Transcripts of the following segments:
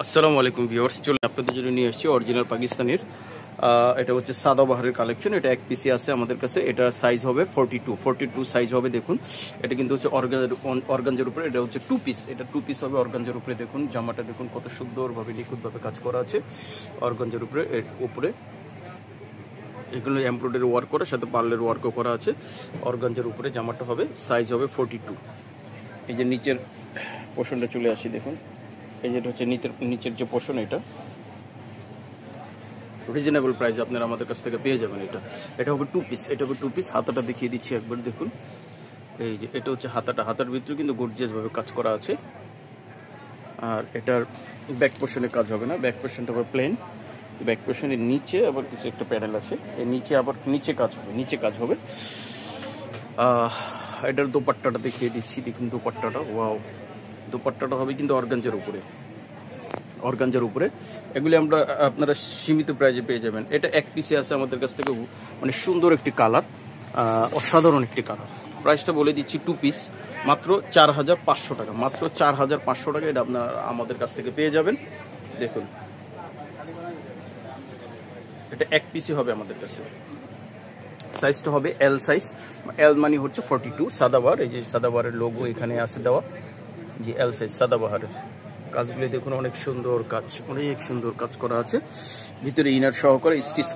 আসসালামু আলাইকুম ভিউয়ার্স, চলুন আপনাদের জন্য নিয়ে এসেছি অরিজিনাল পাকিস্তানের। এটা হচ্ছে সাদাবাহারের কালেকশন। এটা এক পিসি আছে আমাদের কাছে। এটা সাইজ হবে 42 সাইজ হবে। দেখুন, এটা কিন্তু হচ্ছে অর্গানজার উপরে। এটা হচ্ছে 2 পিস। এটা 2 পিস হবে অর্গানজার উপরে। দেখুন জামাটা দেখুন কত সুন্দরভাবে নিখুঁতভাবে কাজ করা আছে অর্গানজার উপরে। উপরে এগুলো এমব্রয়ডারি ওয়ার্ক করা, সাথে পার্লের ওয়ার্কও করা আছে। অর্গানজার উপরে জামাটা হবে, সাইজ হবে 42। এই যে নিচের পোর্শনটা চলে আসি, দেখুন এই যেটা হচ্ছে নিচের যে পোর্শন, এটা রিজনেবল প্রাইস আপনারা আমাদের কাছ থেকে পেয়ে যাবেন। এটা হবে 2 পিস। এটা হবে 2 পিস। হাতাটা দেখিয়ে দিচ্ছি একবার, দেখুন এই যে এটা হচ্ছে হাতার ভিতরে কিন্তু গর্জিয়াস ভাবে কাজ করা আছে। আর এটার ব্যাক পোর্শনে কাজ হবে না, ব্যাক পোর্শনটা হবে প্লেন। ব্যাক পোর্শনের নিচে আবার কিছু একটা প্যানেল আছে, এই নিচে আবার নিচে কাজ হবে। এটার দোপাট্টাটা দেখিয়ে দিচ্ছি, দেখুন দোপাট্টাটা, ওয়াও, দোপাট্টাটা হবে কিন্তু অর্গানজার উপরে। এগুলি আপনারা সীমিত প্রাইজে পেয়ে যাবেন। এটা এক পিসে আছে আমাদের কাছ থেকে, মানে সুন্দর একটি কালার, অসাধারণ একটি কালার। প্রাইসটা বলে দিচ্ছি, 2 পিস মাত্র 4500 টাকা, মাত্র 4500 টাকা। এটা আপনারা আমাদের কাছ থেকে পেয়ে যাবেন। দেখুন এটা এক পিসই হবে আমাদের কাছে। সাইজটা হবে এল সাইজ। এল মানে হচ্ছে 42 সাদাবাহার। এই যে সাদাবাহারের লোগো এখানে আছে দেওয়া, যে এল সাইজ সাদাবাহারের। কাজগুলি দেখুন অনেক সুন্দর কাজ করা আছে। ভিতরে ইনার সহকারে স্টিচ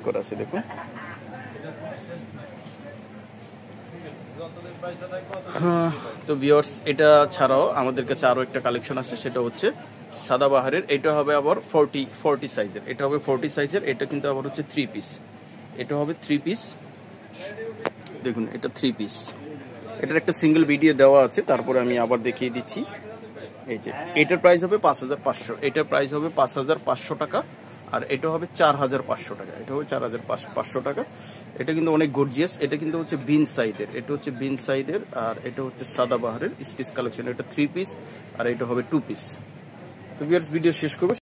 করা আছে, দেখুন। তো ভিউয়ার্স, এটা ছাড়াও আমাদের কাছে আরো একটা কালেকশন আছে, সেটা হচ্ছে সাদাবাহারের। এটা হবে আবার 40 সাইজের। এটা হবে 40 সাইজের। এটা কিন্তু আবার হচ্ছে 3 পিস। এটা হবে 3 পিস। দেখুন এটা 3 পিস। এটার একটা সিঙ্গেল ভিডিও দেওয়া আছে, তারপরে আমি আবার দেখিয়ে দিচ্ছি। এই যে এটার প্রাইস হবে 5500। এটার প্রাইস হবে 5500 টাকা। আর এটা হবে 4500 টাকা। এটা হবে 4500 টাকা। এটা কিন্তু অনেক গর্জিয়াস। এটা কিন্তু হচ্ছে বিন সাইডের। আর এটা হচ্ছে সাদাবাহারের স্টিচ কালেকশন। এটা 3 পিস আর এটা হবে 2 পিস। তো ভিউয়ার্স, ভিডিও শেষ করবো।